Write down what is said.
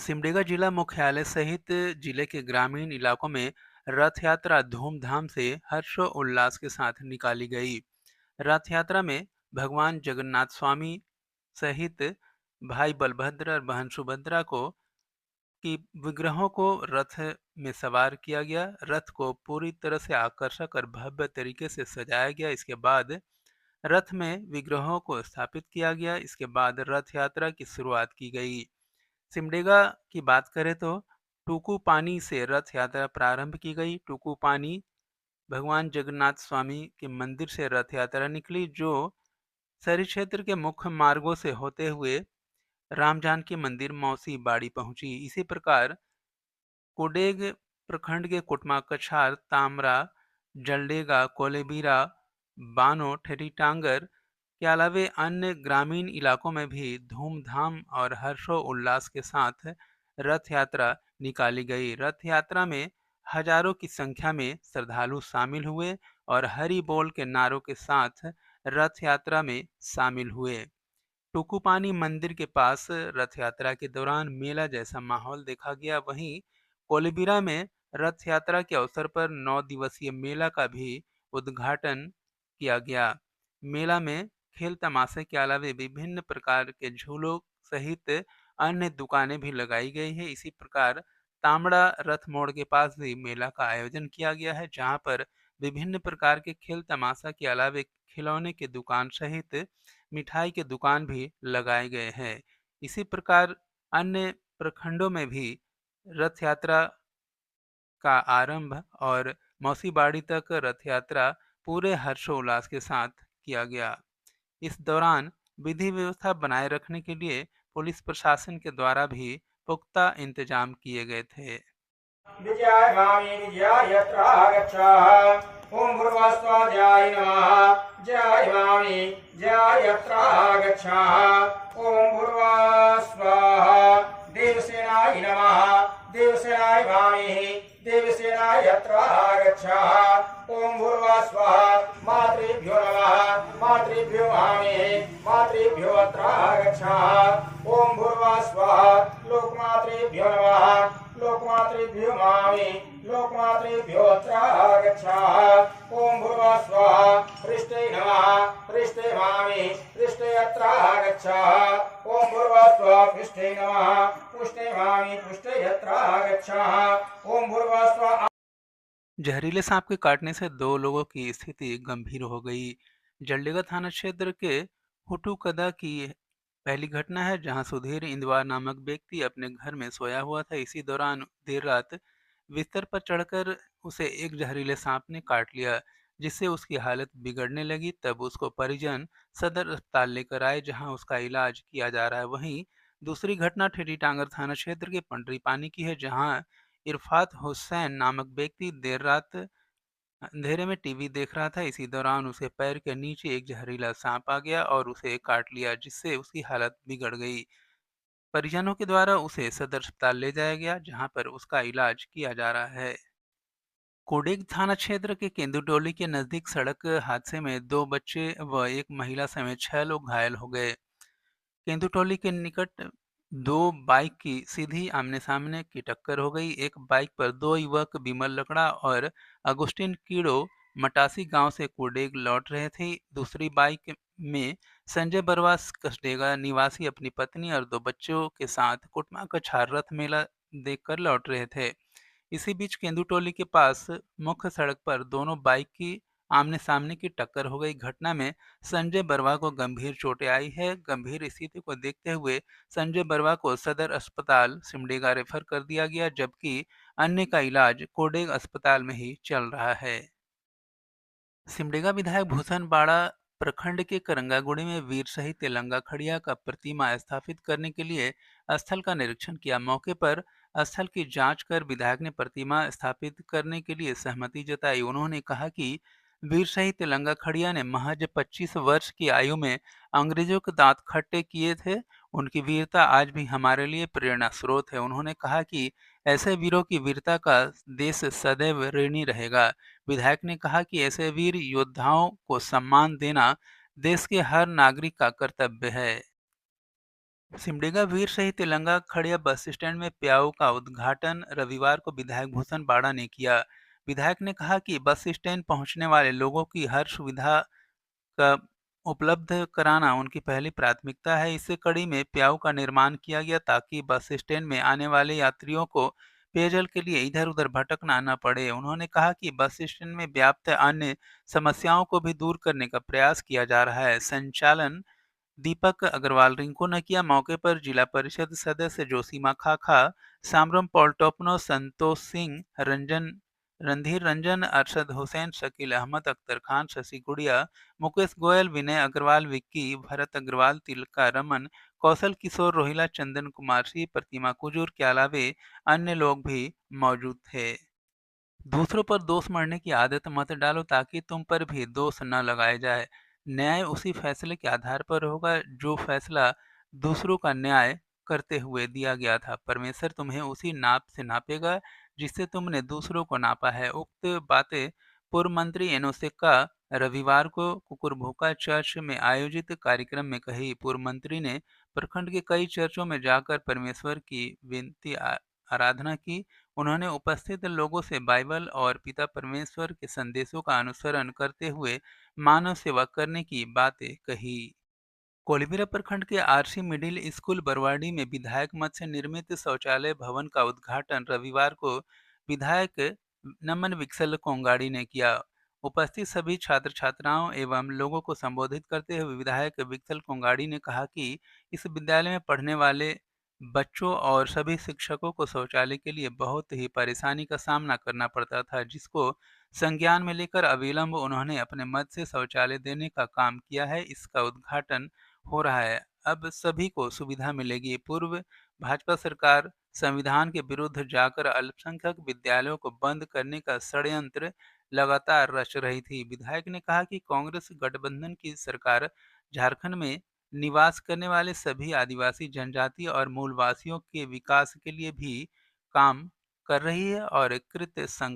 सिमडेगा जिला मुख्यालय सहित जिले के ग्रामीण इलाकों में रथ यात्रा धूमधाम से हर्षोल्लास के साथ निकाली गई। रथ यात्रा में भगवान जगन्नाथ स्वामी सहित भाई बलभद्र और बहन सुभद्रा को की विग्रहों को रथ में सवार किया गया। रथ को पूरी तरह से आकर्षक और भव्य तरीके से सजाया गया। इसके बाद रथ में विग्रहों को स्थापित किया गया। इसके बाद रथ यात्रा की शुरुआत की गई। सिमडेगा की बात करें तो टूकू पानी से रथ यात्रा प्रारंभ की गई। टूकू पानी भगवान जगन्नाथ स्वामी के मंदिर से रथ यात्रा निकली, जो शहरी क्षेत्र के मुख्य मार्गों से होते हुए राम जानकी मंदिर मौसी बाड़ी पहुंची। इसी प्रकार कोडेग प्रखंड के कुटमा कछार, तामरा, जलडेगा, कोलेबिरा, बानो, ठेरीटांगर के अलावे अन्य ग्रामीण इलाकों में भी धूमधाम और हर्षोल्लास के साथ रथ यात्रा निकाली गई। रथ यात्रा में हजारों की संख्या में श्रद्धालु शामिल हुए और हरि बोल के नारों के साथ रथ यात्रा में शामिल हुए। टुकुपानी मंदिर के पास रथ यात्रा के दौरान मेला जैसा माहौल देखा गया। वहीं कोलेबिरा में रथ यात्रा के अवसर पर 9 दिवसीय मेला का भी उद्घाटन किया गया। मेला में खेल तमाशे के अलावे विभिन्न प्रकार के झूलों सहित अन्य दुकानें भी लगाई गई है। इसी प्रकार तामड़ा रथ मोड़ के पास भी मेला का आयोजन किया गया है, जहां पर विभिन्न प्रकार के खेल तमाशा के अलावे खिलौने की दुकान सहित मिठाई के दुकान भी लगाए गए हैं। इसी प्रकार अन्य प्रखंडों में भी रथ यात्रा का आरंभ और मौसी बाड़ी तक रथ यात्रा पूरे हर्षोल्लास के साथ किया गया। इस दौरान विधि व्यवस्था बनाए रखने के लिए पुलिस प्रशासन के द्वारा भी पुख्ता इंतजाम किए गए थे। विजयाय भामी विजयाय यत्र आगच्छः ओम भूर्भुवस्सुवाय नमः जय भामी जय यत्र आगच्छः ओम भूर्भुवस्सुवः देवसेनाय नमः देवसेनाय भामी देवसेनाय यत्र आगच्छः ओम भूर्भुवस्सुवः मातृभ्यो नमः मातृभ्यो भामी मातृभ्यो अत्र आगच्छः ओम भूर्भुवस्सुवः लोकमातृभ्यो नमः लोकमातृभ्यो मामि लोकमातृभ्यो अत्र आगच्छः ओम भूर्भुवस्सुवः पृष्ठे नमः पृष्ठे मामि पृष्ठे अत्र आगच्छः ओम भूर्भुवस्सुवः पृष्ठे नमः पृष्ठे मामि पृष्ठे अत्र आगच्छः ओम भूर्भुवस्सुवः। जहरीले सांप के काटने से 2 लोगों की स्थिति गंभीर हो गई। जलडेगा थाना क्षेत्र के हुटूकदा की पहली घटना है, जहां सुधीर इंदवार नामक व्यक्ति अपने घर में सोया हुआ था। इसी दौरान देर रात बिस्तर पर चढ़कर उसे एक जहरीले सांप ने काट लिया, जिससे उसकी हालत बिगड़ने लगी। तब उसको परिजन सदर अस्पताल लेकर आए, जहां उसका इलाज किया जा रहा है। वहीं दूसरी घटना ठेरी टांगर थाना क्षेत्र के पंडरी पानी की है, जहां इरफात हुसैन नामक व्यक्ति देर रात अंधेरे में टीवी देख रहा था। इसी दौरान उसे पैर के नीचे एक जहरीला सांप आ गया और उसे काट लिया, जिससे उसकी हालत बिगड़ गई। परिजनों के द्वारा उसे सदर अस्पताल ले जाया गया, जहां पर उसका इलाज किया जा रहा है। कोडेग थाना क्षेत्र के केंदुटोली के नजदीक सड़क हादसे में 2 बच्चे व एक महिला समेत 6 लोग घायल हो गए। केंदुटोली के निकट 2 बाइक की सीधी आमने-सामने की टक्कर हो गई। एक बाइक पर 2 युवक विमल लकड़ा और अगुस्टिन कीड़ो मटासी गांव से कोडेग लौट रहे थे। दूसरी बाइक में संजय बरवास कसडेगा निवासी अपनी पत्नी और 2 बच्चों के साथ कुटमा कछार रथ मेला देखकर लौट रहे थे। इसी बीच केंदुटोली के पास मुख्य सड़क पर दोनों बाइक की आमने-सामने की टक्कर हो गई। घटना में संजय बरवा को गंभीर चोटें आई है। गंभीर स्थिति को देखते हुए संजय बरवा को सदर अस्पताल सिमडेगा रेफर कर दिया गया, जबकि अन्य का इलाज कोडेग अस्पताल में ही चल रहा है। सिमडेगा विधायक भूषण बाड़ा प्रखंड के करंगागुड़ी में वीर शहीद तेलंगा खड़िया का प्रतिमा स्थापित करने के लिए स्थल का निरीक्षण किया। मौके पर स्थल की जांच कर विधायक ने प्रतिमा स्थापित करने के लिए सहमति जताई। उन्होंने कहा कि वीर शहीद तेलंगा खड़िया ने महज 25 वर्ष की आयु में अंग्रेजों के दांत खट्टे किए थे। उनकी वीरता आज भी हमारे लिए प्रेरणा स्रोत है। उन्होंने कहा कि ऐसे वीरों की वीरता का देश सदैव ऋणी रहेगा। विधायक ने कहा कि ऐसे वीर योद्धाओं को सम्मान देना देश के हर नागरिक का कर्तव्य है। सिमडेगा वीर शहीद तिलंगा खड़िया बस स्टैंड में प्याऊ का उद्घाटन रविवार को विधायक भूषण बाड़ा ने किया। विधायक ने कहा कि बस स्टैंड पहुंचने वाले लोगों की हर सुविधा का उपलब्ध कराना उनकी पहली प्राथमिकता है। इससे कड़ी में प्याऊ का निर्माण किया गया ताकि बस स्टैंड में आने वाले यात्रियों को पेयजल के लिए इधर-उधर भटकना न पड़े। उन्होंने कहा कि बस स्टैंड में व्याप्त अन्य समस्याओं को भी दूर करने का प्रयास किया जा रहा है। संचालन दीपक अग्रवाल रिंकू ने किया। मौके पर जिला परिषद सदस्य जोशीमा खाखा, सामरम पॉलटोपनो, संतोष सिंह, रंजन रणधीर रंजन, अरशद हुसैन, शकील अहमद, अख्तर खान, शशि गुड़िया, मुकेश गोयल, विनय अग्रवाल, विक्की, भरत अग्रवाल, तिलका रमन, कौशल किशोर, रोहिला, चंदन कुमार सिंह, प्रतिमा कुजूर के अलावे अन्य लोग भी मौजूद थे। दूसरों पर दोष मढ़ने की आदत मत डालो ताकि तुम पर भी दोष न लगाए जाए। न्याय उसी फैसले के आधार पर होगा जो फैसला दूसरों का न्याय करते हुए दिया गया था। परमेश्वर तुम्हें उसी नाप से नापेगा जिससे तुमने दूसरों को नापा है। उक्त बातें पूर्व मंत्री एनोसिका रविवार को कुकुरभोका चर्च में आयोजित कार्यक्रम में कही। पूर्व मंत्री ने प्रखंड के कई चर्चों में जाकर परमेश्वर की आराधना की। उन्होंने उपस्थित लोगों से बाइबल और पिता परमेश्वर के संदेशों का अनुसरण करते हुए मानव सेवा करने की बातें कही। कोलिबिरा प्रखंड के आरसी मिडिल स्कूल बरवाडी में विधायक मद से निर्मित शौचालय भवन का उद्घाटन रविवार को विधायक नमन विक्सल कोंगाड़ी ने किया। उपस्थित सभी छात्र छात्राओं एवं लोगों को संबोधित करते हुए विधायक विक्सल कोंगाड़ी ने कहा कि इस विद्यालय में पढ़ने वाले बच्चों और सभी शिक्षकों को शौचालय के लिए बहुत ही परेशानी का सामना करना पड़ता था, जिसको संज्ञान में लेकर अविलंब उन्होंने अपने मद से शौचालय देने का काम किया है। इसका उद्घाटन हो रहा है। अब सभी को सुविधा मिलेगी। पूर्व भाजपा सरकार संविधान के विरुद्ध जाकर अल्पसंख्यक विद्यालयों को बंद करने का षड्यंत्र लगातार रच रही थी। विधायक ने कहा कि कांग्रेस गठबंधन की सरकार झारखंड में निवास करने वाले सभी आदिवासी जनजाति और मूलवासियों के विकास के लिए भी काम कर रही है और कृत